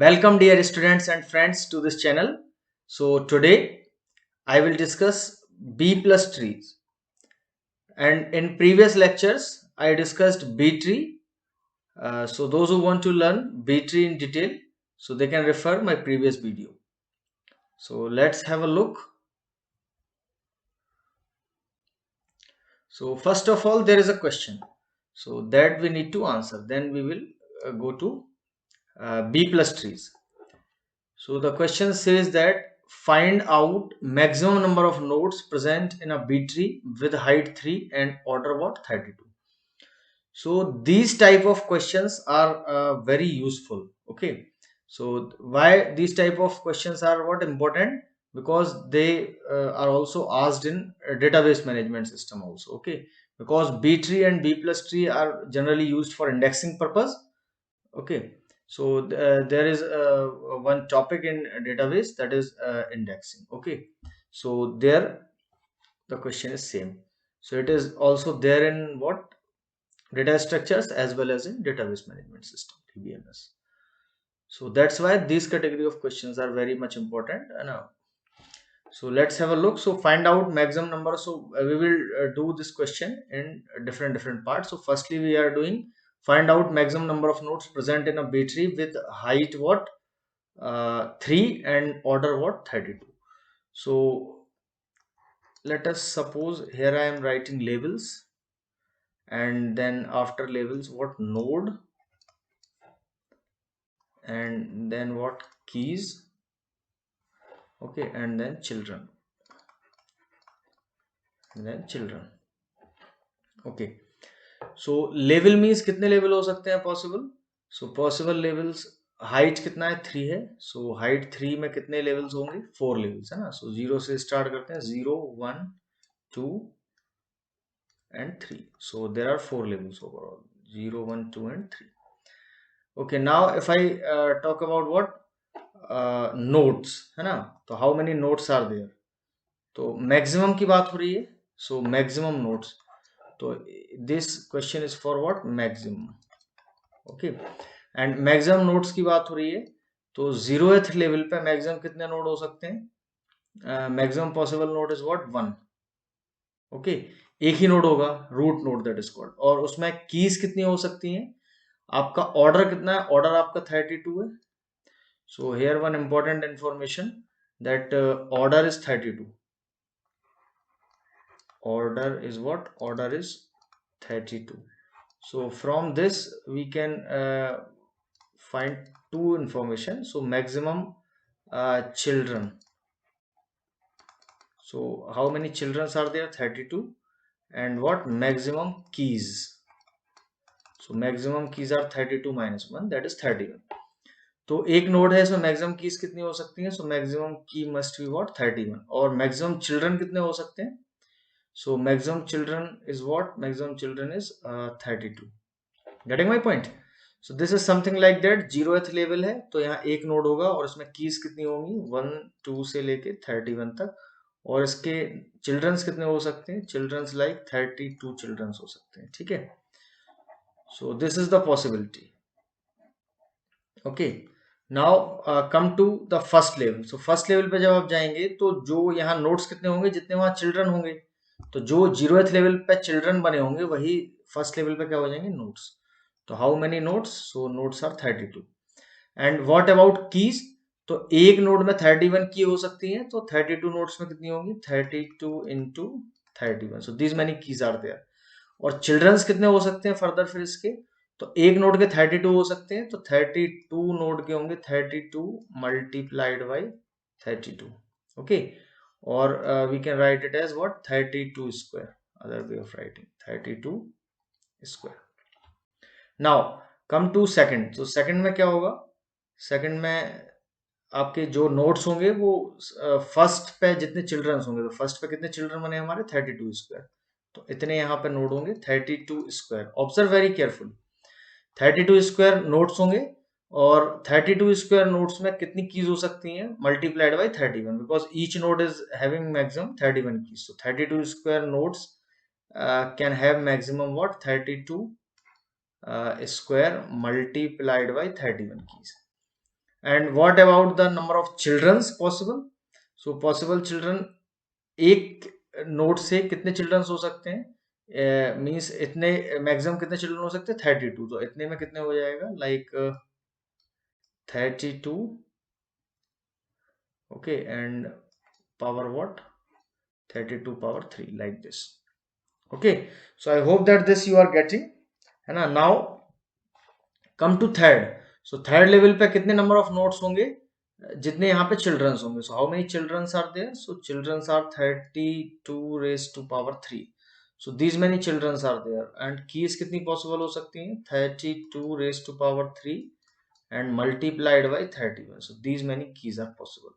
Welcome dear students and friends to this channel. So today I will discuss B plus trees, and in previous lectures I discussed B tree. So those who want to learn B tree in detail, so they can refer my previous video. So let's have a look. So first of all there is a question, so that we need to answer. Then we will go to B plus trees. So the question says that find out maximum number of nodes present in a B tree with height 3 and order what 32. So these type of questions are very useful. Okay. So why these type of questions are what important? Because they are also asked in a database management system also. Okay. Because B tree and B plus tree are generally used for indexing purpose. Okay, so there is one topic in a database, that is indexing. Okay, so there the question is same. So it is also there in what data structures as well as in database management system, DBMS. So that's why these category of questions are very much important. And so let's have a look. So find out maximum number. So we will do this question in different parts. So firstly we are doing find out maximum number of nodes present in a B tree with height what 3 and order what 32. So let us suppose here I am writing labels, and then after labels what node, and then what keys. Okay, and then children, and then children. Okay, so level means कितने level हो सकते हैं possible. So possible levels height कितना है 3 है. So height 3 में कितने levels होंगे 4 लेवल्स है ना. सो 0 से स्टार्ट करते हैं 0 1 2 and 3. So there are 4 levels overall, 0 1 2 and 3. Okay, now if I talk about what nodes है ना. तो how many nodes are there. तो maximum की बात हो रही है. So maximum nodes. तो this question is for what maximum. Okay, and maximum nodes की बात हो रही है. तो 0th लेवल पे मैक्सिमम कितने नोड हो सकते हैं. Maximum possible node is what 1. Okay, एक ही नोड होगा, root node that is called. और उसमें कीज कितनी हो सकती हैं. आपका ऑर्डर कितना है. ऑर्डर आपका 32 है. So here one important information that order is 32. order is what order is 32. So from this we can find two information. So maximum children. So how many children are there 32. And what maximum keys. So maximum keys are 32 minus 1, that is 31. तो एक node है, सो maximum keys कितनी हो सकती हैं. So maximum की must be what 31. और maximum children कितने हो सकते हैं. So maximum children is what maximum children is 32. Getting my point. So this is something like that. 0th level है तो यहाँ एक नोड होगा और इसमें कीज कितनी होंगी 1 2 से लेके 31 तक. और इसके चिल्ड्रंस कितने हो सकते हैं. चिल्ड्रंस लाइक 32 चिल्ड्रंस हो सकते हैं. ठीक है. So this is the possibility. Okay, now come to the first level. So first level पे जब आप जाएंगे तो जो यहाँ नोड्स कितने होंगे जितने वहां चिल्ड्रन होंगे. तो जो 0th लेवल पे चिल्ड्रन बने होंगे वही फर्स्ट लेवल पे क्या हो जाएंगे नोड्स. तो how many nodes. So nodes are 32. And what about keys. तो एक नोड में 31 की हो सकती है. तो 32 नोड्स में कितनी होंगी 32 into 31. So these many keys are there. और चिल्ड्रंस कितने हो सकते हैं फर्दर फिर इसके. तो एक नोड के 32 हो सकते हैं. तो 32 नोड के होंगे 32 मल्टीप्लाइड बाई 32. ओके, और we can write it as what 32 square. Other way of writing 32 square. Now come to second. तो सेकंड में क्या होगा. सेकंड में आपके जो नोट्स होंगे वो फर्स्ट पे जितने चिल्ड्रंस होंगे. तो फर्स्ट पे कितने चिल्ड्रन बने हमारे 32 स्क्वायर. तो इतने यहाँ पे नोड होंगे 32 square. Observe very careful. 32 square notes होंगे और 32 स्क्वायर नोट्स में कितनी कीज हो सकती हैं multiplied by 31, because each node is having maximum 31 keys. So 32 square notes can have maximum what 32 square multiplied by 31 keys. And what about the number of children's possible? So possible children, एक node से कितने children's हो सकते हैं, means इतने maximum कितने children हो सकते हैं 32, तो इतने में कितने हो जाएगा like 32, okay, and power what 32 power 3 like this, okay. So I hope that this you are getting, है ना. Now come to third. So third level पे कितने नंबर ऑफ नोड्स होंगे, जितने यहाँ पे चिल्ड्रंस होंगे. So how many childrens are there? So childrens are 32 raise to power 3. So these many childrens are there and keys कितनी possible हो सकती हैं? 32 raise to power 3 and multiplied by 31. So these many keys are possible.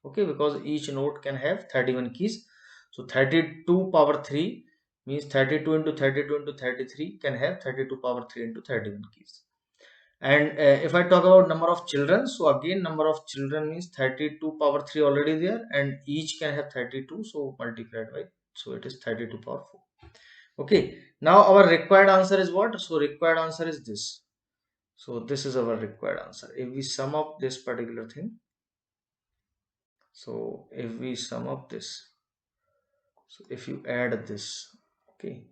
Okay, because each node can have 31 keys. So 32 power 3 means 32 into 32 into 33 can have 32 power 3 into 31 keys. And if I talk about number of children, so again number of children means 32 power 3 already there, and each can have 32, so multiplied by, so it is 32 power 4. Okay, now our required answer is what? So required answer is this. So this is our required answer. If we sum up this particular thing, so if we sum up this, so if you add this, okay,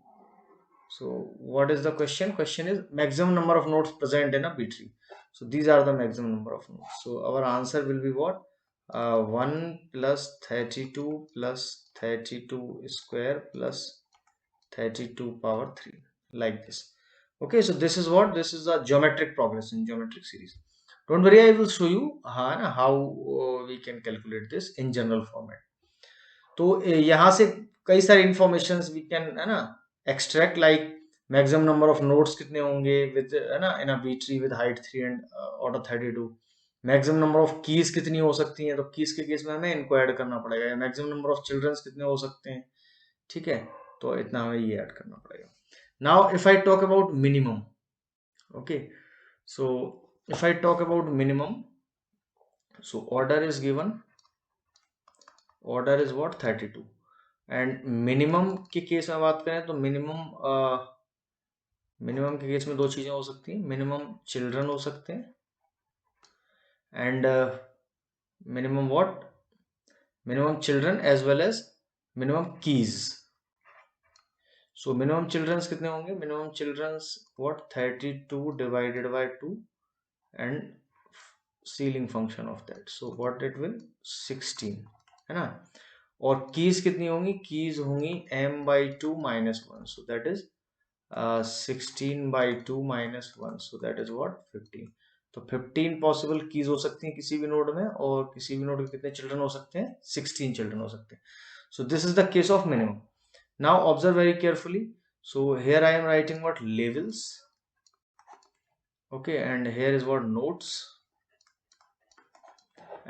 so what is the question? Question is maximum number of nodes present in a B tree. So these are the maximum number of nodes. So our answer will be what? 1 plus 32 plus 32 square plus 32 power 3, like this. Okay, so this is what, this is a geometric progression, geometric series. Don't worry, I will show you how we can calculate this in general format. तो यहाँ से कई सारे information we can, है ना, extract, like maximum number of nodes कितने होंगे with, है ना, in a B tree with height 3 and order 32. Maximum number of keys कितनी हो सकती हैं, तो कीज के केस में हमें इनको ऐड करना पड़ेगा. मैक्सिमम नंबर ऑफ चिल्ड्रंस कितने हो सकते हैं, ठीक है, तो इतना हमें ये ऐड करना पड़ेगा. Now if I talk about minimum, okay, so if I talk about minimum, so order is given, order is what 32, and minimum के केस में बात करें तो मिनिमम के केस में दो चीजें हो सकती हैं. मिनिमम चिल्ड्रन हो सकते हैं and minimum what, minimum children as well as minimum keys. So minimum childrens कितने होंगे? Minimum childrens what 32 divided by 2 and ceiling function of that, so what it will 16, है ना. और कीज कितनी होंगी? कीज होंगी m/2 -1, so that is 16/2 -1, so that is what 15. तो 15 possible keys हो सकती हैं किसी भी नोड में, और किसी भी नोड के कितने चिल्ड्रन हो सकते हैं? 16 चिल्ड्रन हो सकते हैं. So this is the case of minimum. Now observe very carefully. So here I am writing what levels, okay, and here is what nodes,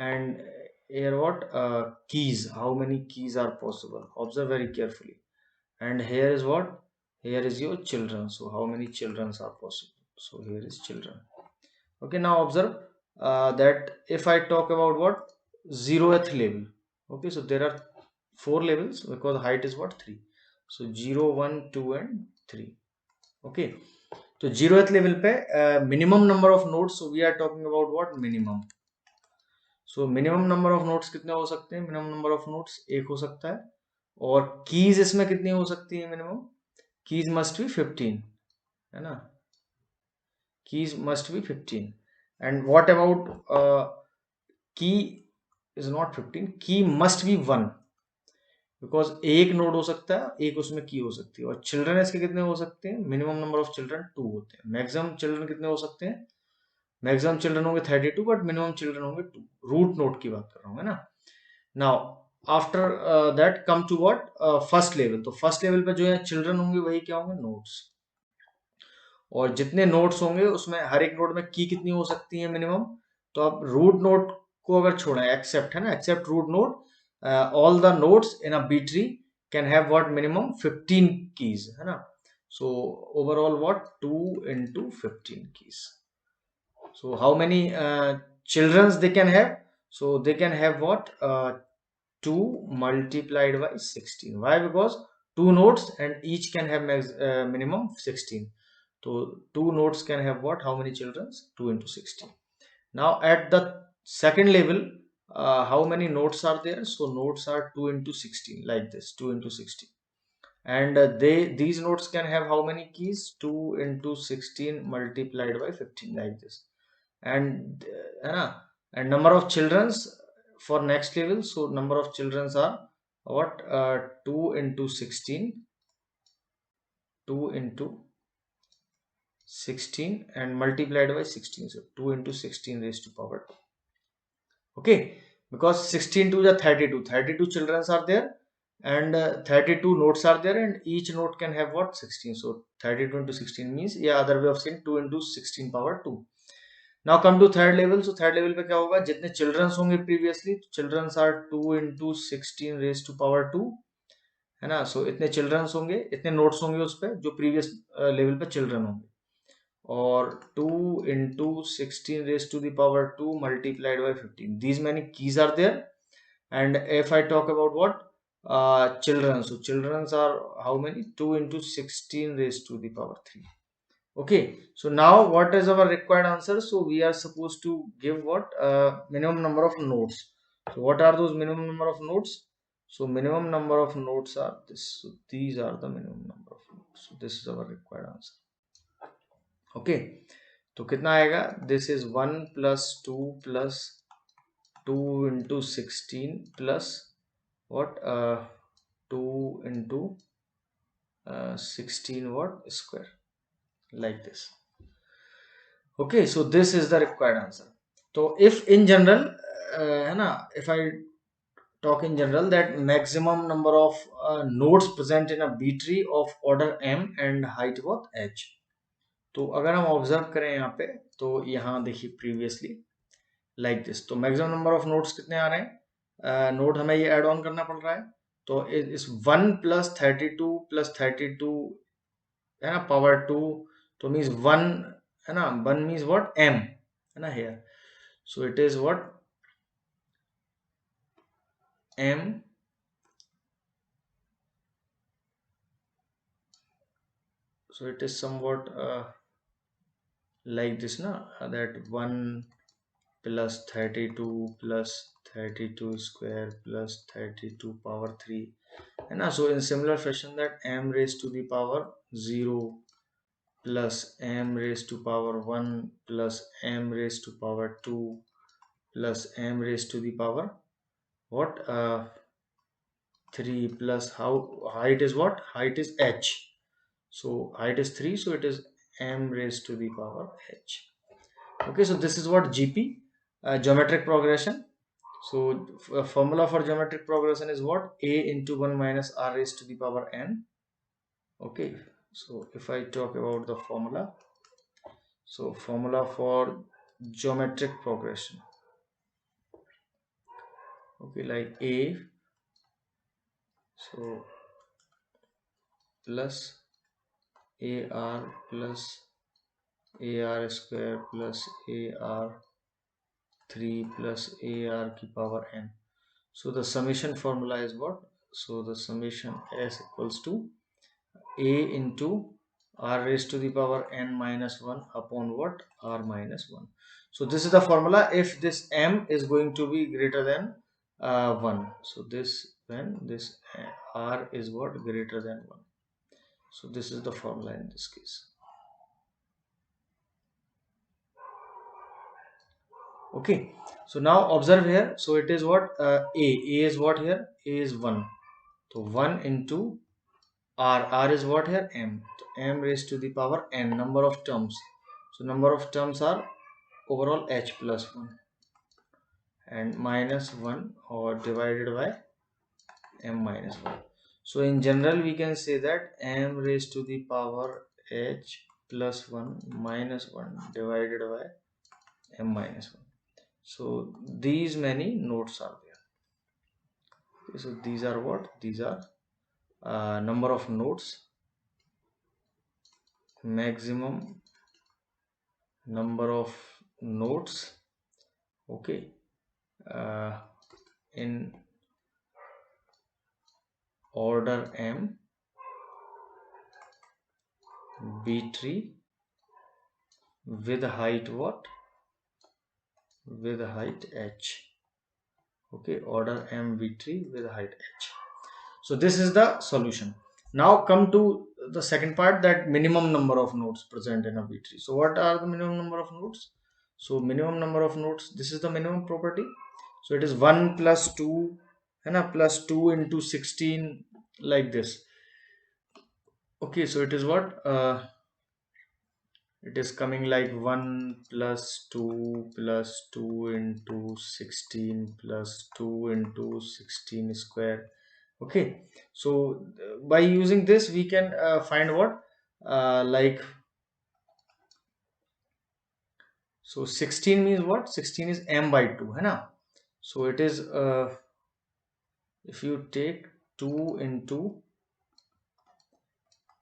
and here what keys, how many keys are possible, observe very carefully. And here is what, here is your children, so how many children are possible, so here is children. Okay, now observe that if I talk about what 0th level, okay, so there are 4 levels because height is what 3, so 0 1 2 and 3. okay, तो 0th level पे minimum number of nodes, we are talking about what minimum. So minimum number of nodes कितने हो सकते हैं? Minimum number of nodes 1 हो सकता है. और कीज इसमें कितनी हो सकती है? मिनिमम कीज मस्ट बी 15, है ना, keys must be 15. And what about की इज नॉट 15, की मस्ट बी 1, बिकॉज एक नोड हो सकता है, एक उसमें की हो सकती है. और चिल्ड्रन इसके कितने हो सकते हैं? मिनिमम नंबर ऑफ चिल्ड्रन 2 होते हैं. मैक्सिमम चिल्ड्रन कितने हो सकते हैं? मैक्सिमम चिल्ड्रन होंगे 32, बट मिनिमम चिल्ड्रन होंगे 2. रूट नोड की बात कर रहा हूँ, है ना. Now after that come to what first level. तो फर्स्ट लेवल पे जो है चिल्ड्रन होंगे वही क्या होंगे? नोड्स. और जितने नोड्स होंगे उसमें हर एक नोड में की कितनी हो सकती है? मिनिमम. तो अब रूट नोड को अगर छोड़ा है, एक्सेप्ट, है ना, except root node, all the nodes in a B tree can have what minimum 15 keys, है ना. So overall what 2 into 15 keys. So how many childrens they can have? So they can have what 2 multiplied by 16. Why? Because 2 nodes and each can have minimum 16. So 2 nodes can have what? How many childrens? 2 into 16. Now at the second level, how many nodes are there? So nodes are 2 into 16, like this, 2 into 16. And these nodes can have how many keys? 2 into 16 multiplied by 15, like this. And and number of children's for next level, so number of children's are what? 2 into 16, 2 into 16 and multiplied by 16, so 2 into 16 raised to power 2. Okay, because 16 to the 32 children are there, and 32 nodes are there, and each node can have what? 16. So 32 into 16 means, yeah, other way of saying 2 into 16 power 2. Now come to third level. So third level पे क्या होगा? जितने children होंगे previously, children are 2 into 16 raised to power 2, है ना? So इतने children होंगे, इतने nodes होंगे उस पे जो previous level पे children होंगे, और 2 into 16 raised to the power 2 multiplied by 15. These many keys are there. And if I talk about what? Children. So children are how many? 2 into 16 raised to the power 3. Okay, so now what is our required answer? So we are supposed to give what? Minimum number of nodes. So what are those minimum number of nodes? So minimum number of nodes are this. So these are the minimum number of nodes. So this is our required answer. Okay, तो कितना आएगा? This is 1 plus 2 plus 2 into 16 plus what? 2 into 16 what? Square, like this. Okay, so this is the required answer. So if in general, है ना, if I talk in general that maximum number of nodes present in a B tree of order m and height what? h. तो अगर हम observe करें यहाँ पे, तो यहाँ देखिए प्रीवियसली लाइक दिस, तो मैक्सिमम नंबर ऑफ नोड्स कितने आ रहे हैं? नोड हमें ये ऐड ऑन करना पड़ रहा है, तो इस 1 प्लस 32 प्लस 32 है ना पावर 2, तो मीन्स 1, है ना, 1 मीन्स व्हाट? m, है ना, here. So it is what? m. So it is somewhat like this, na, that 1 plus 32 plus 32 square plus 32 power 3, and so in similar fashion that m raised to the power 0 plus m raised to power 1 plus m raised to power 2 plus m raised to the power what? 3 plus how height is what? Height is h. So height is 3, so it is m raised to the power h. Okay, so this is what GP, geometric progression. So formula for geometric progression is what? A into 1 minus r raised to the power n. Okay, so if I talk about the formula, so formula for geometric progression, okay, like A, so plus AR plus AR square plus AR 3 plus AR की power n. So the summation formula is what? So the summation S equals to A into r raised to the power n minus 1 upon what? R minus 1. So this is the formula if this m is going to be greater than 1. So this, when this r is what? Greater than 1. So this is the formula in this case. Okay, so now observe here. So it is what? A is what here? A is 1. So 1 into r is what here? M. So m raised to the power n, number of terms. So number of terms are overall h plus 1 and minus 1 or divided by m minus 1. So in general we can say that m raised to the power h plus 1 minus 1 divided by m minus 1. So these many nodes are there. Okay, so these are what? These are number of nodes, maximum number of nodes, okay, in order m B tree with height what? with height h. Okay, order m B-tree with height h. So this is the solution. Now come to the second part, that minimum number of nodes present in a B-tree. So what are the minimum number of nodes? So minimum number of nodes, this is the minimum property. So it is 1 plus 2 and plus 2 into 16, like this. Okay, so it is what? It is coming like 1 plus 2 plus 2 into 16 plus 2 into 16 square. Okay, so by using this we can find what, like, so 16 means what? 16 is m by 2 है ना? So it is if you take 2 into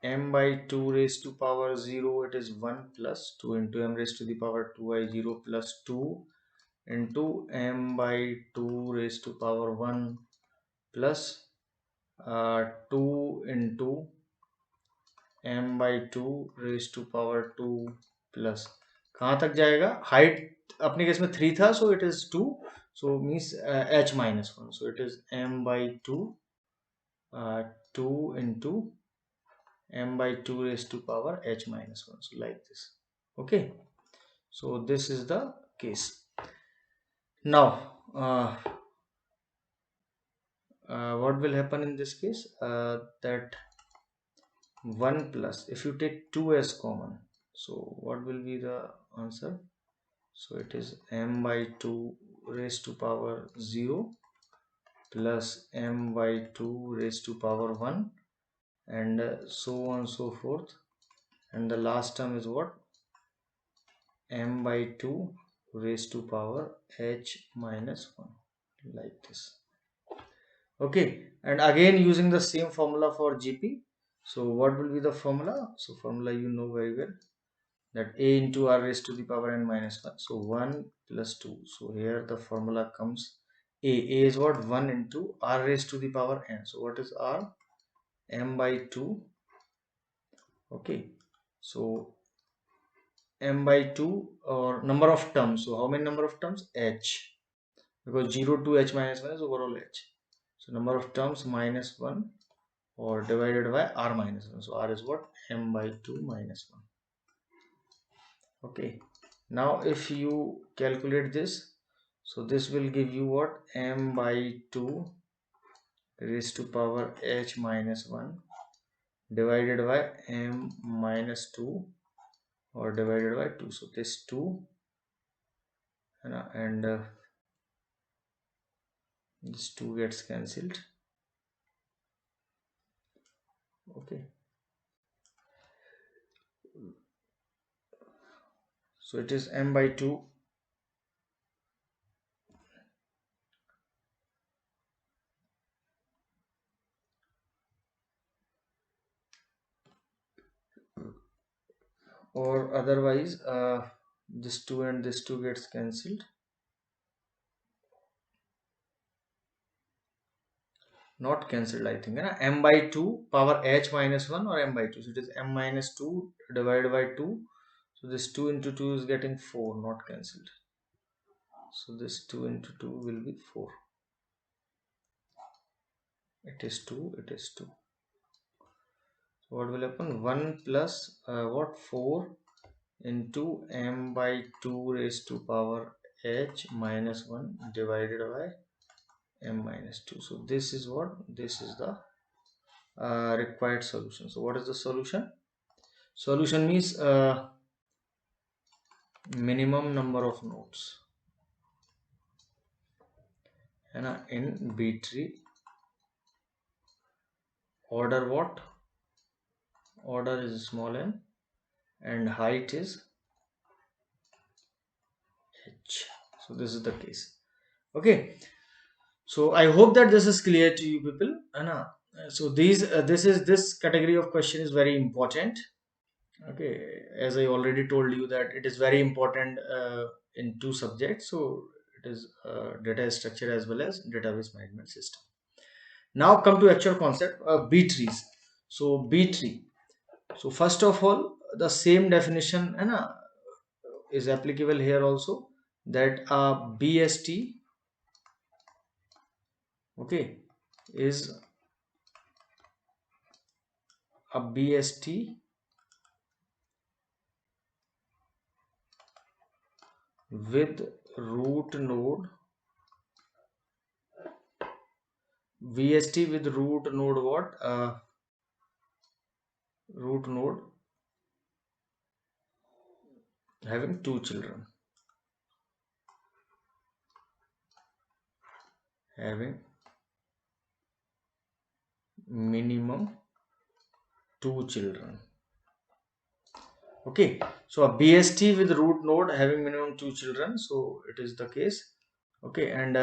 m by 2 raised to power 0, it is 1 plus 2 into m raised to the power 2 I 0 plus 2 into m by 2 raised to power 1 plus 2 into m by 2 raised to power 2 plus, कहाँ तक जाएगा? Height अपने case में 3 था, so it is 2, so means h minus 1, so it is m by 2 2 into m by 2 raised to power h minus 1, so like this. Okay, so this is the case. Now what will happen in this case? That 1 plus, if you take 2 as common, so what will be the answer? So it is m by 2 raised to power 0 plus m by 2 raised to power 1, and so on so forth, and the last term is what? m by 2 raised to power h minus 1, like this. Okay, and again using the same formula for GP. So what will be the formula? So formula you know very well, that a into r raised to the power n minus 1, so 1 plus 2. So here the formula comes, a is what? 1 into r raised to the power n. So what is r? M by 2. Okay, so m by 2, or number of terms. So how many number of terms? H, because 0 to h minus 1 is overall h. So number of terms minus 1, or divided by r minus 1. So r is what? M by 2 minus 1. Okay, now if you calculate this, so this will give you what? M by 2 raised to power h minus 1 divided by m minus 2, or divided by 2. So this 2 and this 2 gets cancelled. Okay, so it is m by 2 or otherwise this 2 and this 2 gets cancelled. Not cancelled, I think. M by 2 power h minus 1 or m by 2. So it is m minus 2 divided by 2. So this 2 into 2 is getting 4, not cancelled. So this 2 into 2 will be 4. It is 2, it is 2. So what will happen? 1 plus what? 4 into m by 2 raised to power h minus 1 divided by m minus 2. So this is what? This is the required solution. So what is the solution? Solution means minimum number of nodes in B tree. Order what? Order is small n and height is h. So this is the case. Okay, so I hope that this is clear to you people. So this category of question is very important. Okay, as I already told you that it is very important in 2 subjects. So it is data structure as well as database management system. Now come to actual concept of B trees. So B tree. So first of all, the same definition is applicable here also. that a BST, okay, is a BST with root node, VST with root node what? Root node having 2 children, having minimum 2 children. Okay, so a BST with root node having minimum 2 children, so it is the case. Okay, and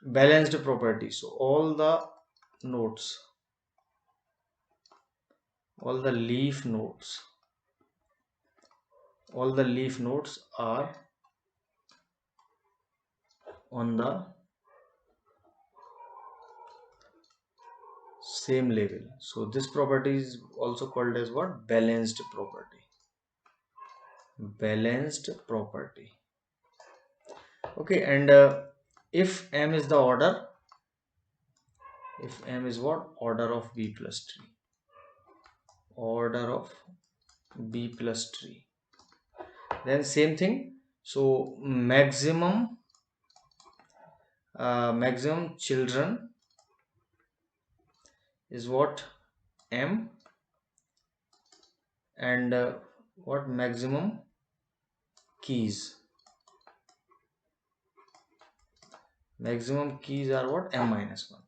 balanced property. So all the nodes, all the leaf nodes, all the leaf nodes are on the same level. So this property is also called as what? Balanced property. Balanced property. Okay, and if M is the order, if M is what? Order of B plus tree. Order of B plus tree. Then same thing. So maximum children is what? M, and what? Maximum keys. Maximum keys are what? M minus 1.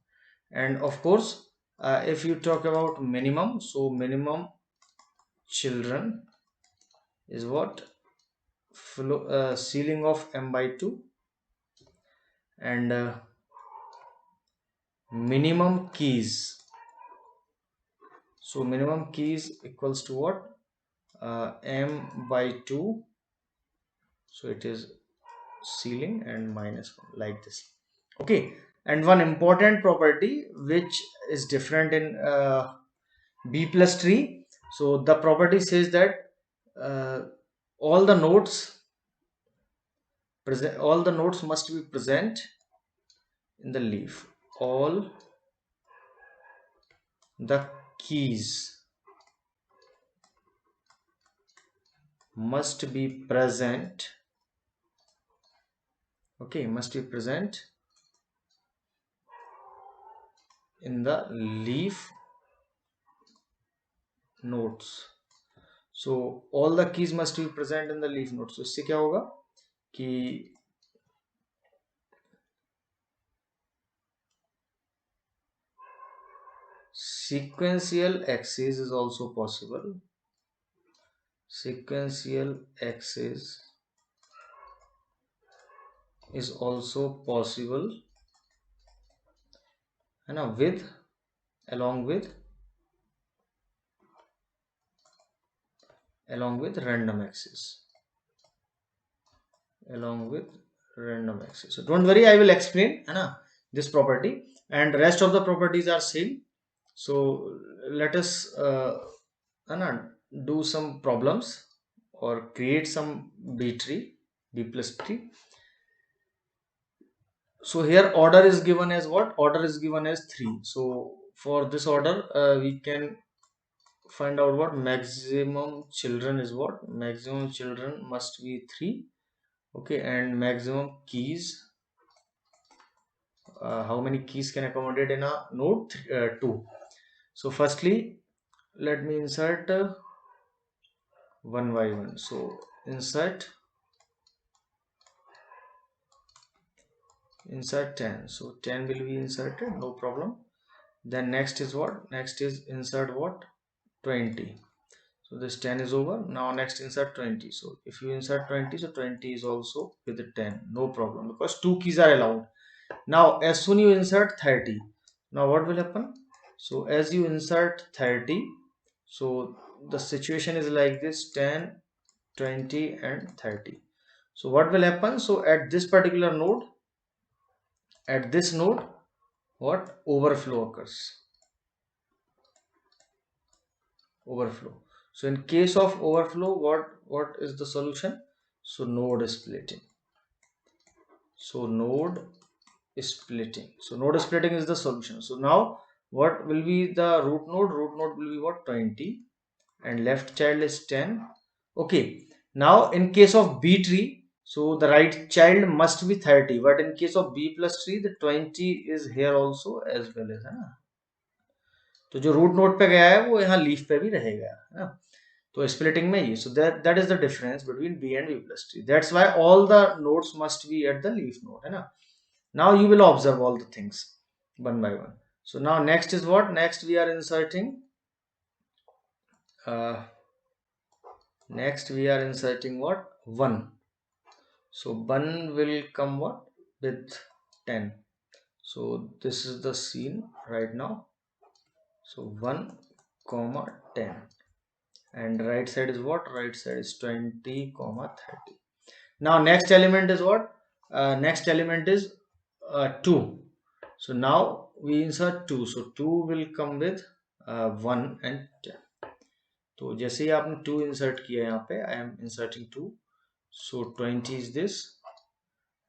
And of course, if you talk about minimum, so minimum children is what? Ceiling of M by 2, and minimum keys. So minimum keys equals to what? M by 2. So it is ceiling and minus 1, like this. Okay, and one important property which is different in B plus tree. So the property says that uh, all the nodes must be present in the leaf. All the keys must be present. Okay, must be present in the leaf nodes. So all the keys must be present in the leaf nodes. So इससे क्या होगा कि sequential access is also possible. Sequential access is also possible, है ना, with along with random access. Along with random access. So don't worry, I will explain, है ना, this property, and rest of the properties are same. So let us है ना, do some problems or create some B tree, B plus tree. So here order is given as what? Order is given as 3. So for this order we can find out what? Maximum children is what? Maximum children must be 3. Okay, and maximum keys, how many keys can accommodate in a node? 2. So firstly, let me insert one by one. So insert 10. So 10 will be inserted, no problem. Then next is what? Next is insert what? 20. So this 10 is over. Now next insert 20. So if you insert 20, so 20 is also with the 10, no problem, because 2 keys are allowed. Now as soon you insert 30, now what will happen? So as you insert 30, so the situation is like this: 10, 20 and 30. So what will happen? So at this particular node, at this node, what? Overflow occurs. Overflow. So in case of overflow, what is the solution? So node splitting. So node splitting. So node splitting is the solution. So now what will be the root node? Root node will be what? 20, and left child is 10. Okay, now in case of B tree, so the right child must be 30, but in case of B plus tree, the 20 is here also as well as, है ना. तो जो root node पे गया है वो यहाँ leaf पे भी रहेगा, है ना. तो स्प्लिटिंग में ये, so that is the difference between B and B plus tree. That's why all the nodes must be at the leaf node, है ना. Now you will observe all the things one by one. So now next is what? Next we are inserting what? 1. So 1 will come what? With 10. So this is the scene right now. So 1 comma 10, and right side is what? Right side is 20 comma 30. Now next element is what? Next element is 2. So now we insert 2. So 2 will come with 1 and 10. तो जैसे ही आपने 2 insert किया यहाँ पे, I am inserting 2. So 20 is this,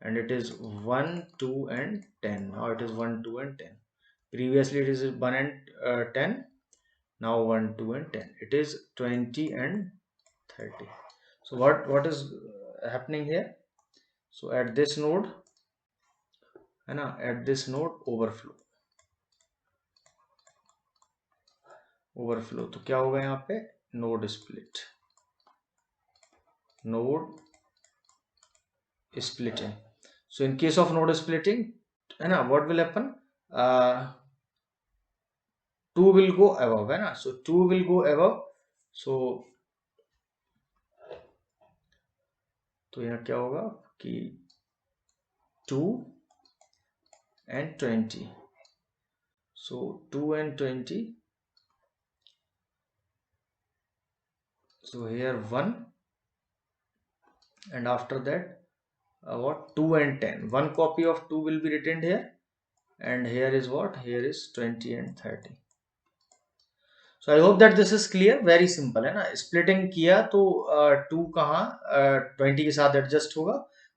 and it is 1, 2 and 10. Now it is 1, 2 and 10. Previously it is 1 and 10. Now 1, 2 and 10. It is 20 and 30. So what is happening here? So at this node, है ना, at this node overflow. तो क्या होगा यहाँ पे? Node split. Node splitting. So in case of node splitting, है ना, what will happen? 2 will go above, है ना. So 2 will go above. तो यहाँ क्या होगा कि 2 and 20. So 2 and 20. So here 1, and after that what? 2 and 10. One copy of 2 will be written here, and here is what? Here is 20 and 30. So I hope that this is clear. Very simple, है ना. Splitting किया तो 2 कहाँ 20 के साथ adjust होगा,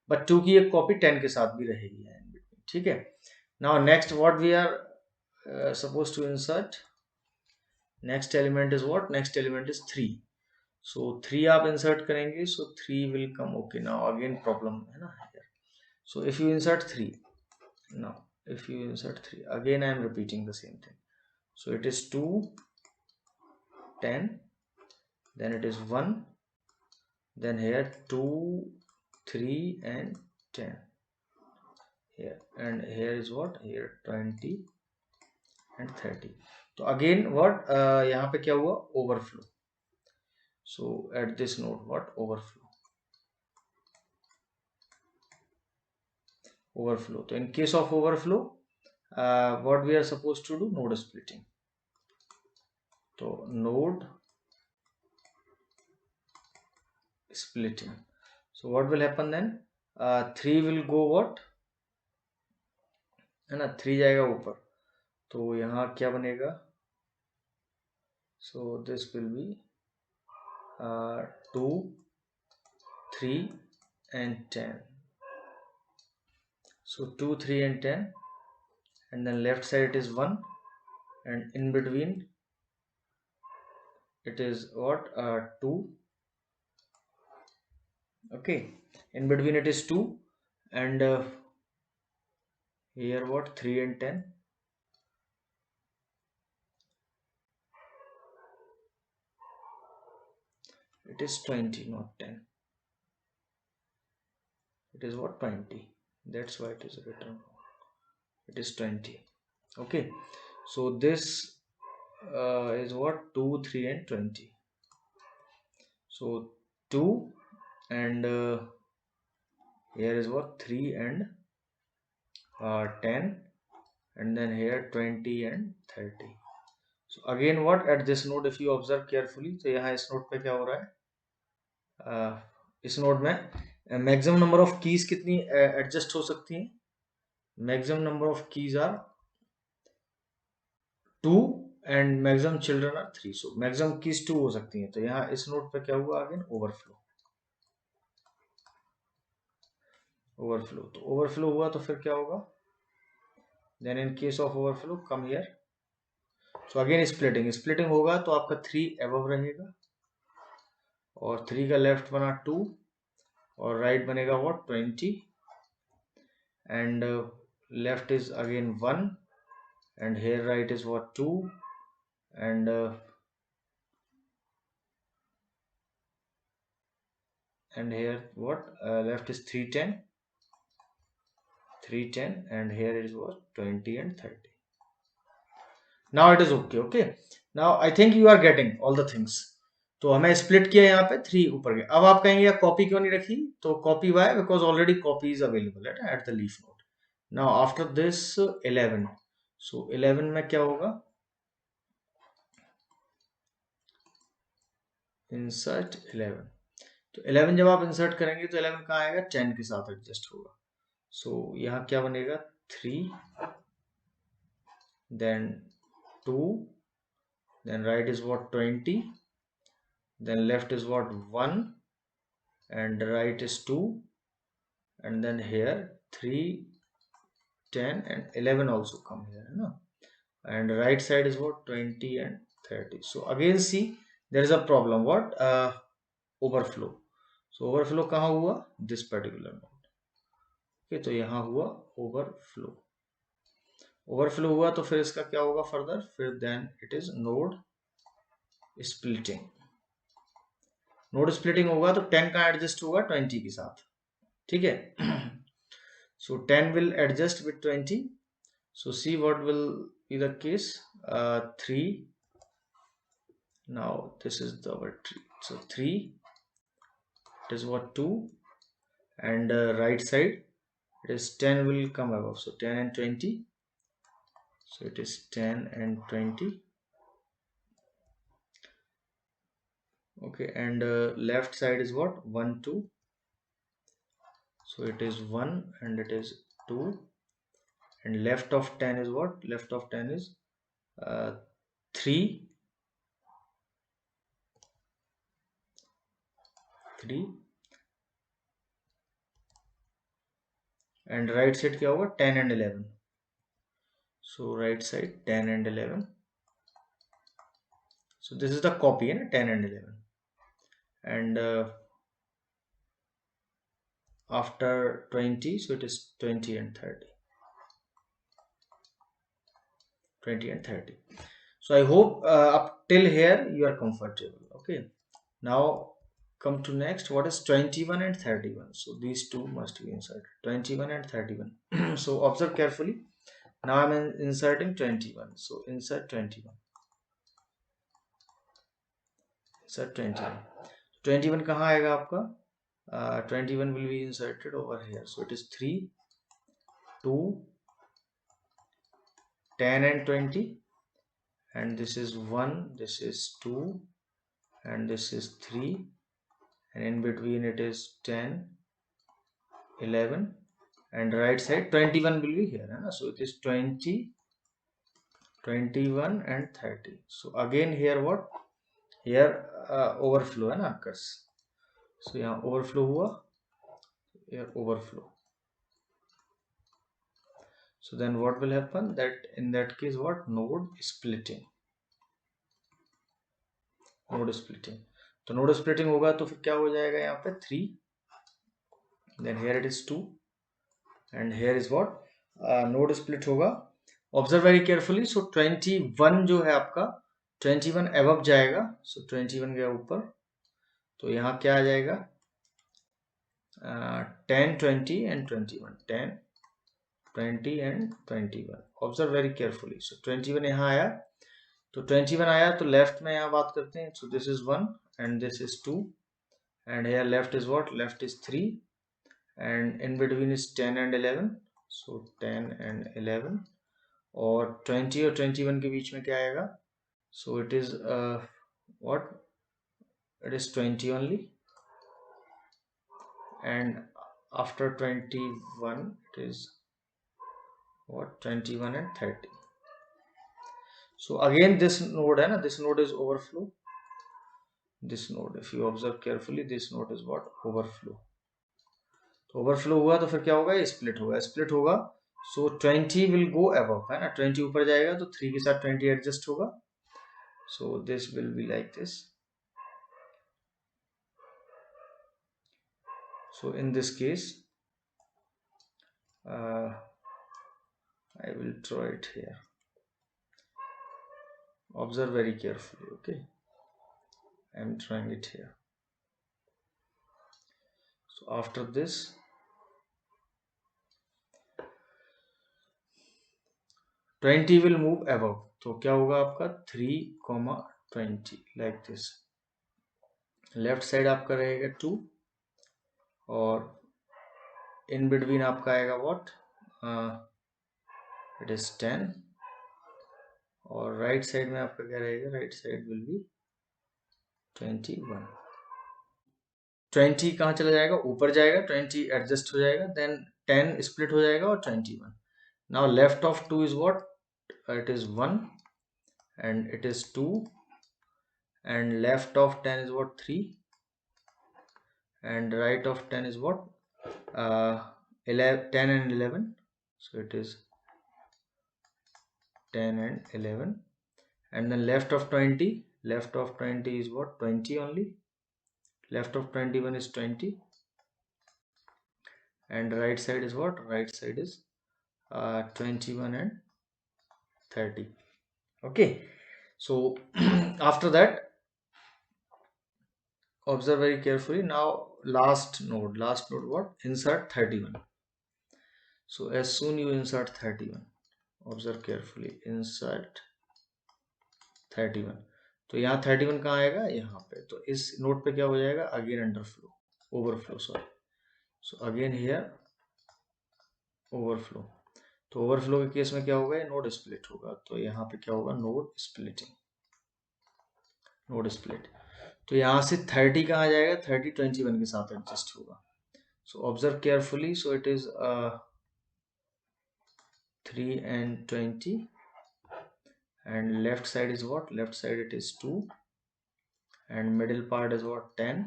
but 2 की एक कॉपी 10 के साथ भी रहेगी, ठीक है. Now next what we are supposed to insert? Next element is what? Next element is 3. So 3 आप insert करेंगे, so 3 will come. Okay, now again problem, है ना. So if you insert 3, now if you insert 3, again I am repeating the same thing. So it is 2, 10, then it is 1, then here 2, 3 and 10 here, and here is what? Here 20 and 30. तो again what? यहाँ पे क्या हुआ? Overflow. So at this node what? Overflow. So in case of overflow, what we are supposed to do? Node splitting. So node splitting. So what will happen then? 3 will go what? है ना, 3 जाएगा ऊपर, तो यहाँ क्या बनेगा? So this will be 2, 3 and 10. So 2, 3 and 10, and then left side is 1, and in between it is what? 2. Okay, in between it is 2, and here what? 3 and 10. It is 20, not 10. It is what? 20. That's why it is written. It is 20. Okay, so this is what? 2, 3 and 20. So 2, and here is what? 3 and 10, and then here 20 and 30. So again what? At this node, if you observe carefully, तो यहाँ इस node पे क्या हो रहा है? इस node में मैक्सिमम नंबर ऑफ कीज कितनी एडजस्ट हो सकती हैं? Maximum number of keys are 2, and maximum children are 3. So maximum keys 2 हो सकती हैं. तो यहाँ इस नोड पे क्या हुआ? Again overflow. ओवरफ्लो, तो ओवरफ्लो हुआ तो फिर क्या होगा, then in case of overflow come here, so again splitting, splitting होगा तो आपका 3 अबव रहेगा और 3 का लेफ्ट बना 2 और राइट बनेगा what 20 and left is again 1 and here right is what 2 and here what left is 310 and here is what 20 and 30. Now it is okay. Now I think you are getting all the things. तो हमें split किया यहाँ पे 3 ऊपर गया. अब आप कहेंगे यार कॉपी क्यों नहीं रखी, तो copy why because already copy is available at the leaf node. Now after this 11, सो 11 में क्या होगा, इंसर्ट 11. तो 11 जब आप इंसर्ट करेंगे तो 11 कहाँ आएगा, 10 के साथ एडजस्ट होगा. सो यहाँ क्या बनेगा 3 then 2 then right is what 20 then left is what 1 and right is 2 and then here 3 10 and 11 also come here no? And right side is what 20 and 30. So again see there is a problem, what overflow. So overflow कहाँ हुआ, this particular node. okay, तो यहाँ हुआ overflow. Overflow हुआ तो फिर इसका क्या होगा फर्दर, फिर then it is node splitting. Node splitting होगा तो 10 का एडजस्ट होगा 20 के साथ, ठीक है. सो 10 will adjust with 20. So see what will be the case, 3 now this is the our 3, so 3 it is what 2 and right side it is 10 will come above, so 10 and 20, so it is 10 and 20. okay, and left side is what 1 2, so it is 1 and it is 2 and left of 10 is what, left of 10 is 3 and right side क्या होगा 10 and 11, so right side 10 and 11, so this is the copy है ना 10 and 11 and after 20 so it is 20 and 30, 20 and 30. So I hope up till here you are comfortable. Okay, now come to next, what is 21 and 31. So these two must be inserted, 21 and 31. So observe carefully. Now I'm inserting 21, so insert 21, insert 21. 21 कहाँ आएगा आपका, 21 will be inserted over here, so it is 3 2 10 and 20 and this is 1, this is 2 and this is 3 and in between it is 10 11 and right side 21 will be here, right? So it is 20 21 and 30. So again here what, here overflow है ना occurs. So यहाँ overflow हुआ, here overflow. So then what will happen, that in that case what, node splitting, node splitting. तो node splitting होगा तो फिर क्या हो जाएगा यहाँ पे 3 then here it is 2 and here is what node split होगा. Observe very carefully. सो 21 जो है आपका 21 एबव जाएगा, सो 21 गया ऊपर, तो यहाँ क्या आ जाएगा 10 20 and 21, 10 20 and 21. Observe very carefully. So 21 यहाँ आया, तो 21 आया तो लेफ्ट में यहाँ बात करते हैं. So this is 1 and this is 2 and here left is what, left is 3 and in between is 10 and 11, so 10 and 11 और 20 और 21 के बीच में क्या आएगा, सो it is what, it is 20 only and after 21 it is what 21 and 30. So again this node है ना, this node is overflow. This node, if you observe carefully, this node is what, overflow. तो overflow हुआ तो फिर क्या होगा, ये split होगा, स्प्लिट होगा सो 20 विल गो अबव, है ना, 20 ऊपर जाएगा तो 3 के साथ 20 एडजस्ट होगा, so this will be like this. So in this case I will draw it here. Observe very carefully. Okay, I am drawing it here. So after this 20 will move above, तो क्या होगा आपका 3,20 like this. Left side आपका रहेगा 2 और in between आपका आएगा what, it is 10 और राइट साइड में आपका क्या रहेगा, राइट साइड विल बी 21. 20 कहाँ चला जाएगा, ऊपर जाएगा, 20 एडजस्ट हो जाएगा, देन 10 स्प्लिट हो जाएगा और 21. Now left of 2 is what, it is 1 and it is 2 and left of 10 is what 3 and right of 10 is what, 10 and 11, so it is 10 and 11, and then left of 20 is what, 20 only, left of 21 is 20 and right side is what, right side is 21 and 30. Okay, so after that observe very carefully. Now last node what, insert 31. So as soon you insert 31, observe carefully, insert 31, तो यहाँ 31 कहाँ आएगा, यहाँ पे, तो इस node पे क्या हो जाएगा, again underflow, overflow sorry, so again here overflow. तो ओवरफ्लो के केस में क्या होगा, ये नोड स्प्लिट होगा, तो यहाँ पे क्या होगा, नोड स्प्लिटिंग, नोड स्प्लिट. तो यहाँ से 30 कहाँ जाएगा, 30 21 के साथ एडजस्ट होगा. So observe carefully, so it is 3 and 20 and left side is what, left side it is 2 and middle part is what, 10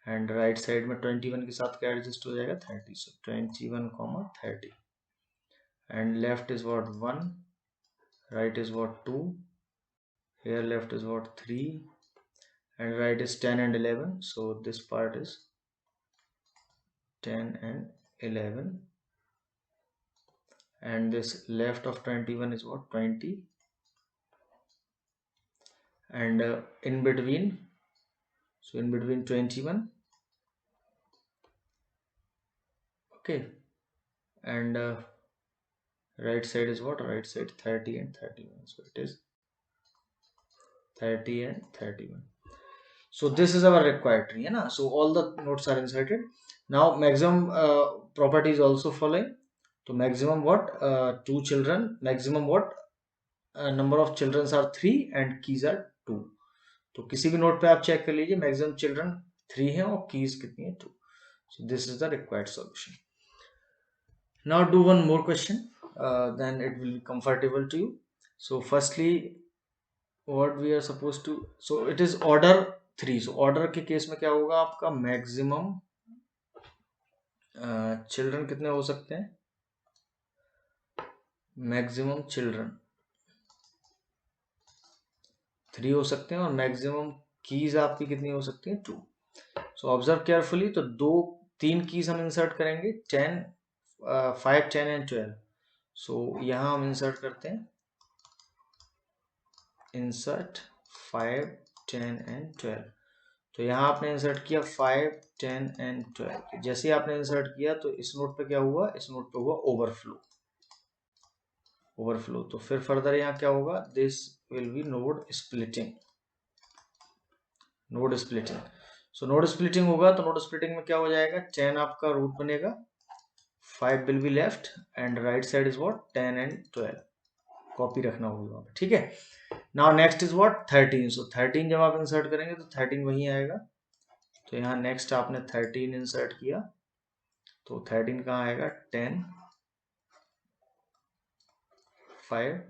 and right side में 21 के साथ क्या एडजस्ट हो जाएगा, 30. so 21, 30 and left is what, 1, right is what, 2, here left is what, 3 and right is 10 and 11, so this part is 10 and 11 and this left of 21 is what, 20 and in between, so in between 21, okay, and right side is what, right side 30 and 31, so it is 30 and 31. So this is our required tree, है ना. So all the nodes are inserted. Now maximum property is also following. तो maximum what, 2 children, maximum what, number of children are 3 and keys are 2. तो किसी भी node पे आप check कर लीजिए, maximum children 3 है और keys कितनी है, 2. So this is the required solution. Now do one more question, then it will be comfortable to you. So firstly what we are supposed to, so it is order 3. so order के case में क्या होगा, आपका maximum children कितने हो सकते हैं, maximum children 3 हो सकते हैं और maximum keys आपकी कितनी हो सकती हैं, 2. so observe carefully, तो 3 keys हम insert करेंगे, 10, 5, 10 and 12. so यहाँ हम insert करते हैं, insert 5, 10 and 12. तो यहाँ आपने इंसर्ट किया 5, 10 and 12. जैसे ही आपने इंसर्ट किया तो इस नोट पे क्या हुआ, इस नोट पे हुआ ओवरफ्लो, ओवरफ्लो. तो फिर फर्दर यहाँ क्या होगा, this will V node splitting, node splitting. So node splitting होगा तो नोड स्प्लिटिंग में क्या हो जाएगा, 10 आपका रूट बनेगा, 5 will be left and right side is what, 10 and 12. Copy रखना होगा, ठीक है. Now next is what, 13. सो 13 जब आप इंसर्ट करेंगे तो 13 वहीं आएगा, तो यहाँ नेक्स्ट आपने 13 इंसर्ट किया, तो 13 कहाँ आएगा, 10, 5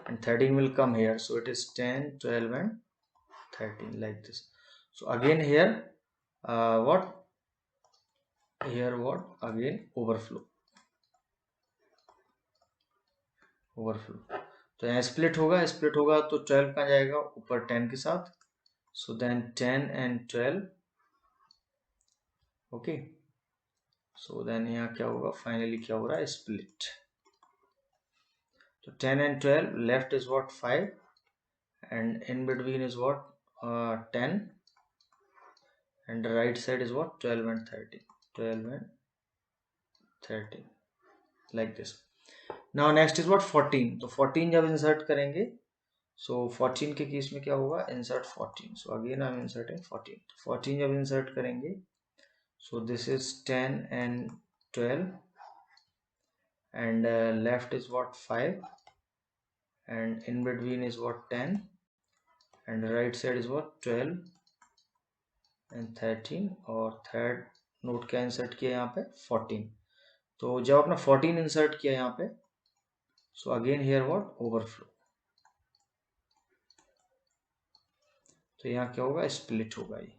and 13 will come here, so it is 10, 12 and 13 like this. So again here what, here what again overflow तो यहाँ स्प्लिट होगा तो 12 कहाँ जाएगा ऊपर 10 के साथ so then 10 and 12 okay so then यहाँ क्या होगा फाइनली क्या हो रहा है स्प्लिट तो 10 and 12 left is what 5 and in between is what 10 and the right side is what 12 and 13 like this. Now next is what 14 तो 14 जब इंसर्ट करेंगे so 14 के केस में क्या होगा insert 14 so again I'm inserting 14 14 जब insert करेंगे so this is 10 and 12 and left is what 5 and in between is what 10 and the right side is what 12 and 13 और थर्ड नोट क्या insert किया यहाँ पे 14 तो जब आपने 14 इंसर्ट किया यहाँ पे so again here what overflow तो यहाँ क्या होगा स्प्लिट होगा ये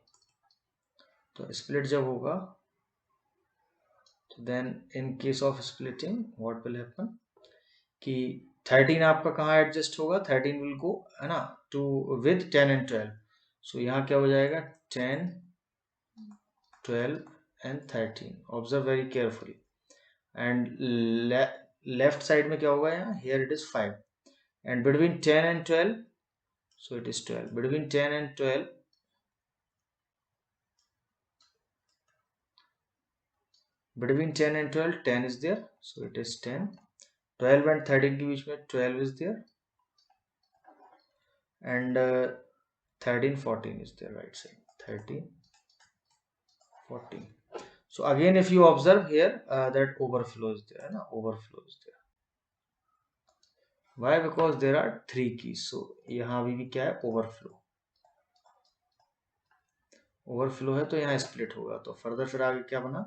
तो स्प्लिट जब होगा तो then in case of splitting what will happen कि 13 आपका कहाँ एडजस्ट होगा 13 विल गो है ना टू विद 10 and 12 सो यहाँ क्या हो जाएगा 10 12 and 13 observe very carefully and left side में क्या होगा यहाँ here it is 5 and between 10 and 12 so it is 12 between 10 and 12 between 10 and 12 10 is there so it is 10 12 and 13 के बीच में 12 is there and 13 14 is there right side 13 14 so again if you observe here that overflow is there na overflow is there why because there are 3 keys so यहाँ भी क्या है overflow है तो यहाँ split होगा तो फर्दर फिर आगे क्या बना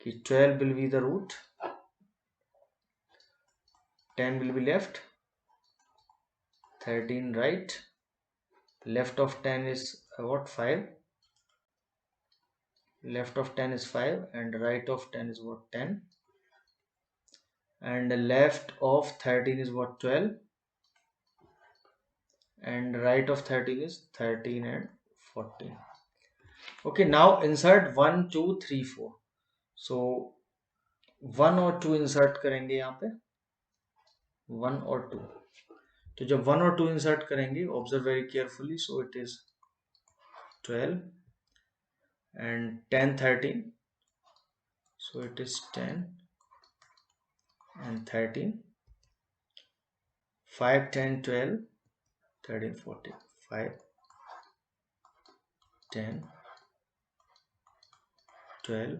कि 12 will be the root 10 will be left 13 right left of 10 is what 5 left of 10 is 5 and right of 10 is what 10 and left of 13 is what 12 and right of 13 is 13 and 14 okay now insert 1 2 3 4 so 1 और 2 insert करेंगे यहाँ पे 1 और 2 तो जब 1 और 2 insert करेंगे observe very carefully so it is 12 and 10 13 so it is 10 and 13 5 10 12 13 14 5 10 12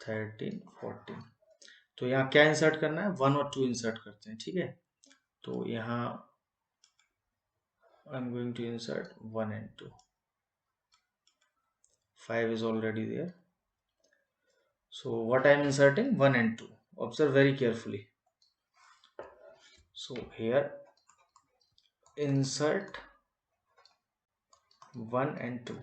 13 14 तो यहाँ क्या इंसर्ट करना है 1 और 2 इंसर्ट करते हैं ठीक है तो यहाँ I'm going to insert 1 and 2 5 is already there so what I'm inserting 1 and 2 observe very carefully so here insert 1 and 2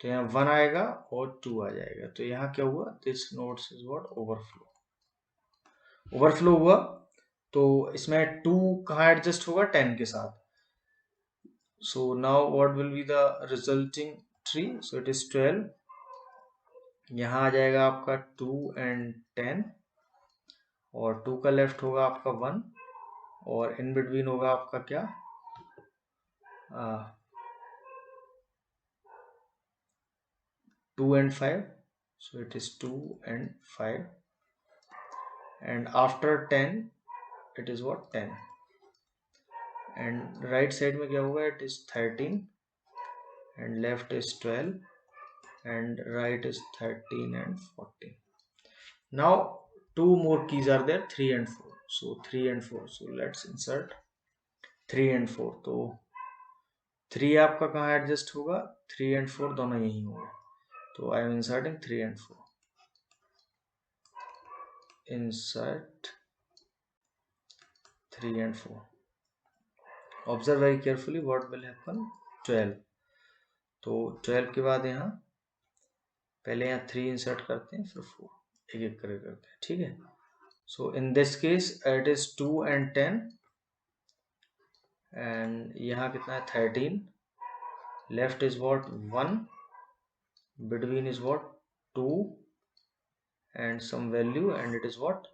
तो यहाँ 1 आएगा और 2 आ जाएगा तो यहाँ क्या हुआ this notes is what overflow हुआ तो इसमें 2 कहाँ एडजस्ट होगा 10 के साथ so now what will be the resulting tree so it is 12 यहाँ आ जाएगा आपका 2 and 10 और 2 का लेफ्ट होगा आपका 1 और इन बिटवीन होगा आपका क्या 2 and 5 so it is 2 and 5 and after 10 it is what 10 and right side में क्या होगा it is 13 and left is 12 and right is 13 and 14 now 2 more keys are there 3 and 4 so 3 and 4 so let's insert 3 and 4 तो 3 आपका कहाँ adjust होगा 3 and 4 दोनों यही होंगे तो I am inserting 3 and 4 insert 3 and 4 observe very carefully what will happen 12 तो 12 के बाद यहाँ पहले यहाँ 3 इंसर्ट करते हैं, फिर 4, एक एक करके करते हैं, ठीक है। So in this case it is 2 and 10, and यहाँ कितना है 13, left is what 1, between is what 2 and some value, and it is what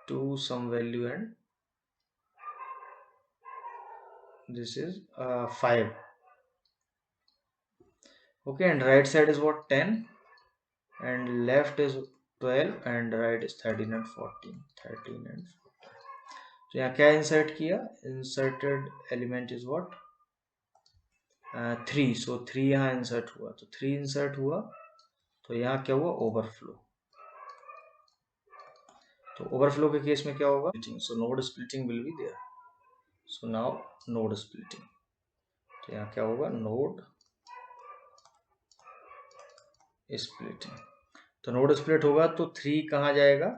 2 some value, and this is 5. Okay, and right side is what 10, and left is 12, and right is 13 and 14, 13 and 14. तो यहाँ क्या insert किया, inserted element is what 3, so 3 यहाँ insert हुआ, तो 3 insert हुआ, तो यहाँ क्या हुआ overflow। तो overflow के केस में क्या होगा, so node splitting will be there, so now node splitting, तो यहाँ क्या होगा node splitting। तो नोड स्प्लिट होगा तो 3 कहाँ जाएगा,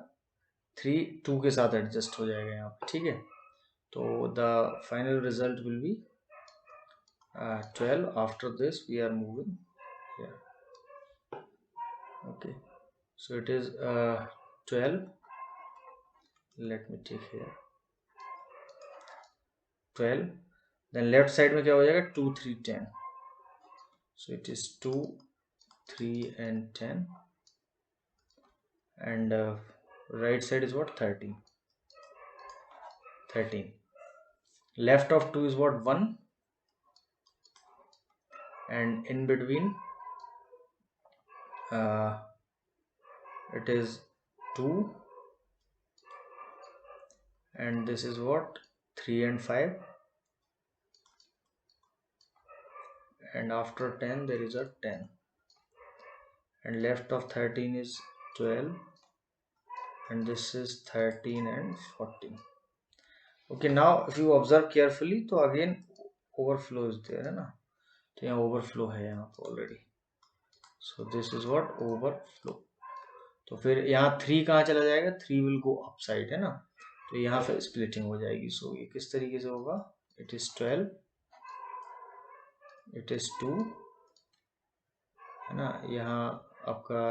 3 2 के साथ एडजस्ट हो जाएगा यहाँ पे, ठीक है। तो the final result will be 12। After this we are moving here, okay, so it is 12, let me take here 12, then left side में क्या हो जाएगा 2 3 10, so it is 2 3 and 10, and right side is what 13, left of 2 is what 1, and in between it is 2, and this is what 3 and 5, and after 10 there is a 10, and left of 13 is 12, and this is 13 and 14. Okay, now if you observe carefully, तो again overflow is there है ना, तो यहाँ overflow है यहाँ पे already, so this is what overflow। तो फिर यहाँ 3 कहाँ चला जाएगा, 3 will go upside है ना, तो यहाँ पे splitting हो जाएगी। so ये किस तरीके से होगा, it is 12, it is 2 है ना, यहाँ आपका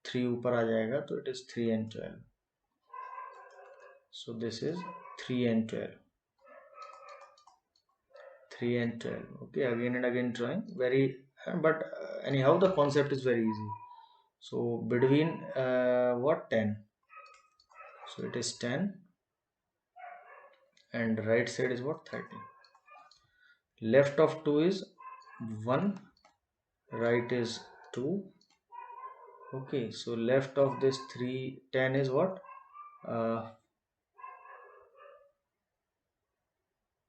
3 ऊपर आ जाएगा, तो it is 3 and 12, so this is 3 and 12, 3 and 12, okay, again and again drawing very, but anyhow the concept is very easy। so between what 10, so it is 10, and right side is what 13, left of 2 is 1, right is 2, okay, so left of this 3 10 is what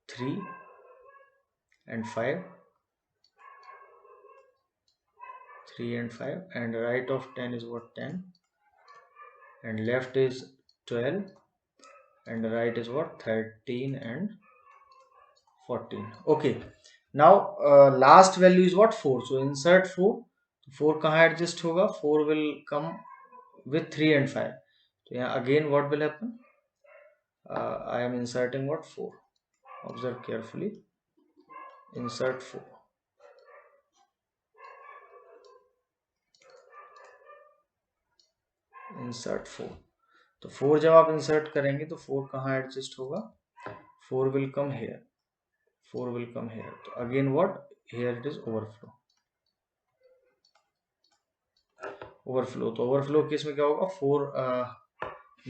3 and 5, 3 and 5, and right of 10 is what 10, and left is 12, and right is what 13 and 14, okay। now last value is what 4, so insert 4, 4 कहाँ adjust होगा, 4 will come with 3 and 5, so यहाँ again what will happen, I am inserting what 4, observe carefully, insert 4, insert 4, तो 4 जब आप insert करेंगे तो 4 कहाँ adjust होगा, 4 will come here, 4 will come here, तो again what here it is overflow, तो overflow केस में क्या होगा, 4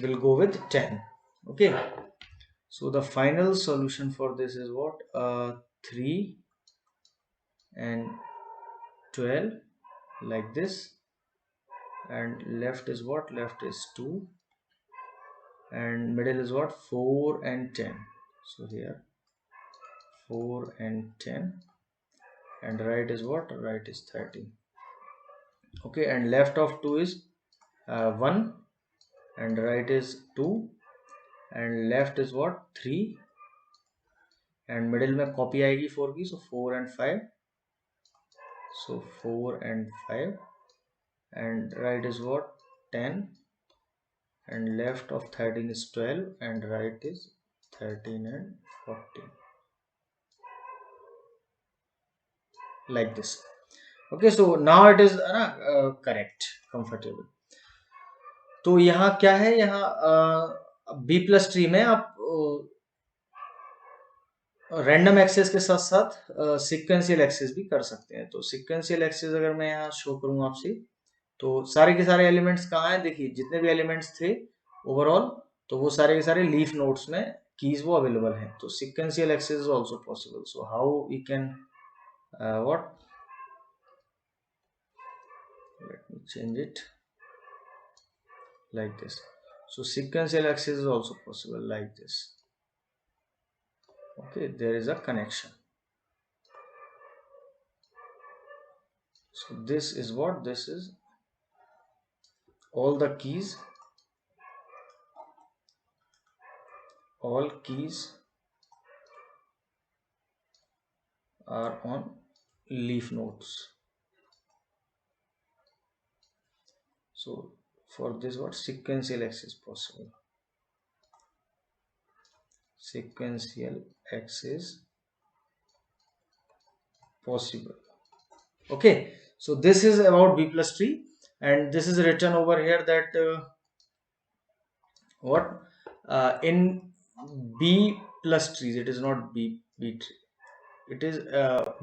will go with 10, okay। so the final solution for this is what 3 and 12 like this, and left is what, left is 2, and middle is what 4 and 10, so here 4 and 10, and right is what, right is 13, okay, and left of 2 is 1, and right is 2, and left is what 3, and middle में copy आएगी 4 की, so 4 and 5, so 4 and 5, and right is what 10, and left of 13 is 12, and right is 13 and 14, like this। Okay, so now it is ना correct, comfortable. तो यहाँ क्या है, यहाँ B plus tree में आप रैंडम एक्सेस के साथ साथ सीक्वेंशियल एक्सेस भी कर सकते हैं। तो सीक्वेंशियल एक्सेस अगर मैं यहाँ शो करूँ आपसे, तो सारे के सारे एलिमेंट्स कहाँ हैं, देखिए जितने भी एलिमेंट्स थे ओवरऑल, तो वो सारे के सारे लीफ नोड्स में कीज वो अवेलेबल हैं। तो sequential access is also possible. So how we can what, let me change it like this. So sequential access is also possible like this. Okay, there is a connection. So this is what, this is all the keys, all keys are on leaf nodes. So for this, what sequential access possible, sequential access possible. Okay, so this is about B plus tree, and this is written over here that what in B plus trees, it is not B tree, it is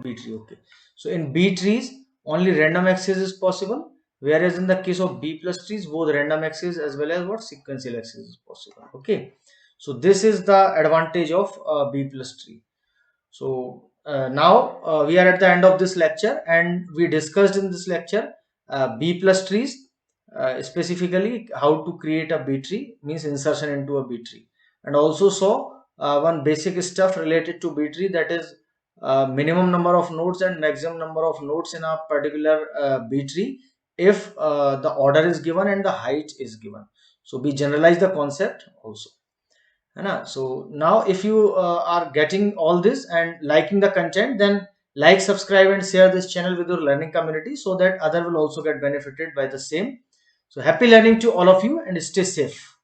B tree. Okay, so in B trees only random access is possible, whereas in the case of B plus trees both random access as well as what sequential access is possible. Okay, so this is the advantage of B plus tree. So now we are at the end of this lecture, and we discussed in this lecture B plus trees, specifically how to create a B tree, means insertion into a B tree, and also saw one basic stuff related to B tree, that is minimum number of nodes and maximum number of nodes in a particular B tree if the order is given and the height is given. So we generalize the concept also. है ना? So now if you are getting all this and liking the content, then like, subscribe and share this channel with your learning community so that other will also get benefited by the same. So happy learning to all of you and stay safe.